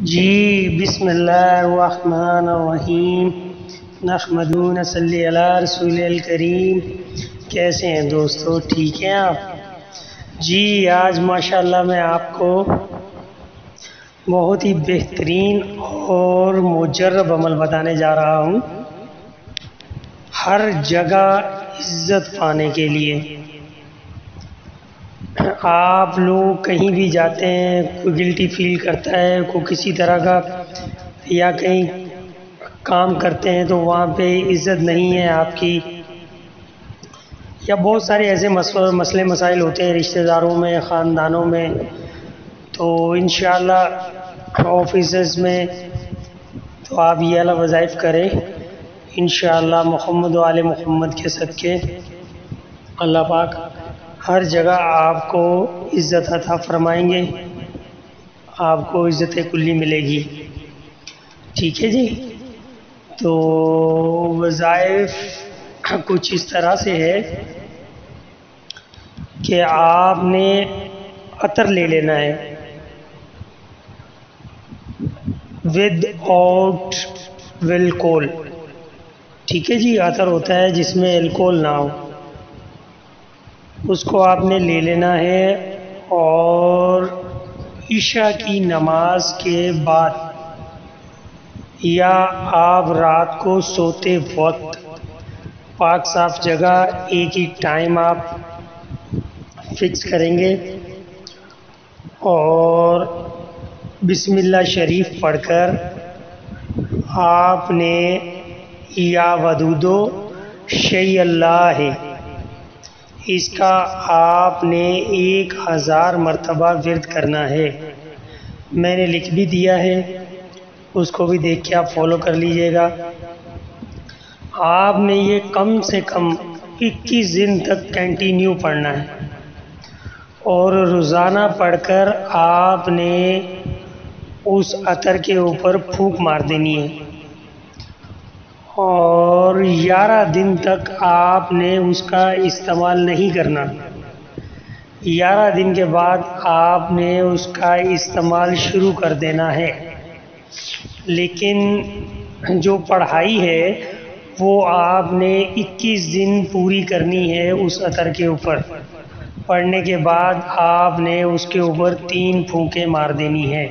جی بسم اللہ الرحمن الرحیم نحمدہ و نصلی علی رسول الکریم۔ کیسے ہیں دوستو، ٹھیک ہیں آپ؟ جی آج ماشاءاللہ میں آپ کو بہت ہی بہترین اور مجرب عمل بتانے جا رہا ہوں ہر جگہ عزت پانے کے لیے۔ آپ لوگ کہیں بھی جاتے ہیں، کوئی گلٹی فیل کرتا ہے، کوئی کسی طرح کا یا کہیں کام کرتے ہیں تو وہاں پہ عزت نہیں ہے آپ کی، یا بہت سارے ایسے مسئلے مسائل ہوتے ہیں رشتہ داروں میں، خاندانوں میں، تو انشاءاللہ آفیسز میں تو آپ یہ والا وظائف کریں انشاءاللہ محمد و آل محمد کے صدقے اللہ پاک ہر جگہ آپ کو عزت عطا فرمائیں گے، آپ کو عزت کلی ملے گی۔ ٹھیک ہے جی، تو وظائف کچھ اس طرح سے ہے کہ آپ نے عطر لے لینا ہے ود آؤٹ الکول۔ ٹھیک ہے جی، عطر ہوتا ہے جس میں الکول نہ ہو، اس کو آپ نے لے لینا ہے، اور عشاء کی نماز کے بعد یا آپ رات کو سوتے وقت پاک صاف جگہ ایک ہی ٹائم آپ فکس کریں گے، اور بسم اللہ شریف پڑھ کر آپ نے یا ودودو شیء اللہ ہے اس کا آپ نے 1000 مرتبہ ورد کرنا ہے۔ میں نے لکھ بھی دیا ہے، اس کو بھی دیکھ کے آپ فالو کر لیجئے گا۔ آپ نے یہ کم سے کم 21 دن تک کنٹینیو پڑھنا ہے، اور روزانہ پڑھ کر آپ نے اس عطر کے اوپر پھونک مار دینی ہے، اور 11 دن تک آپ نے اس کا استعمال نہیں کرنا۔ 11 دن کے بعد آپ نے اس کا استعمال شروع کر دینا ہے، لیکن جو پڑھائی ہے وہ آپ نے 21 دن پوری کرنی ہے اس عطر کے اوپر۔ پڑھنے کے بعد آپ نے اس کے اوپر 3 پھونکیں مار دینی ہے۔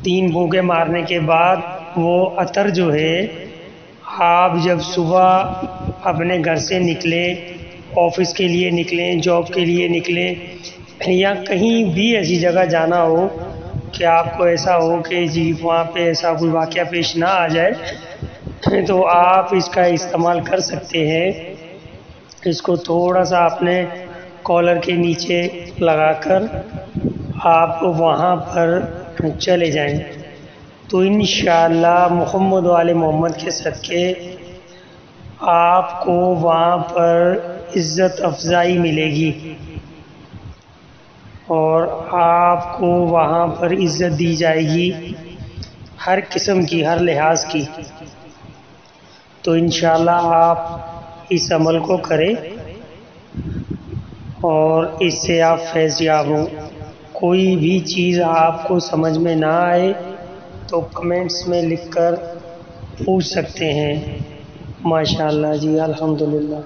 3 پھونکیں مارنے کے بعد وہ عطر جو ہے، آپ جب صبح اپنے گھر سے نکلیں، آفس کے لیے نکلیں، جاب کے لیے نکلیں، یا کہیں بھی ایسی جگہ جانا ہو کہ آپ کو ایسا ہو کہ جی وہاں پہ ایسا کوئی واقعہ پیش نہ آ جائے، تو آپ اس کا استعمال کر سکتے ہیں۔ اس کو تھوڑا سا اپنے کالر کے نیچے لگا کر آپ وہاں پر چلے جائیں، تو انشاءاللہ محمد و آل محمد کے صدقے آپ کو وہاں پر عزت افزائی ملے گی، اور آپ کو وہاں پر عزت دی جائے گی ہر قسم کی، ہر لحاظ کی۔ تو انشاءاللہ آپ اس عمل کو کریں اور اس سے آپ فیض یاب ہوں۔ کوئی بھی چیز آپ کو سمجھ میں نہ آئے تو کمنٹس میں لکھ کر پوچھ سکتے ہیں۔ ماشاءاللہ جی، الحمدللہ۔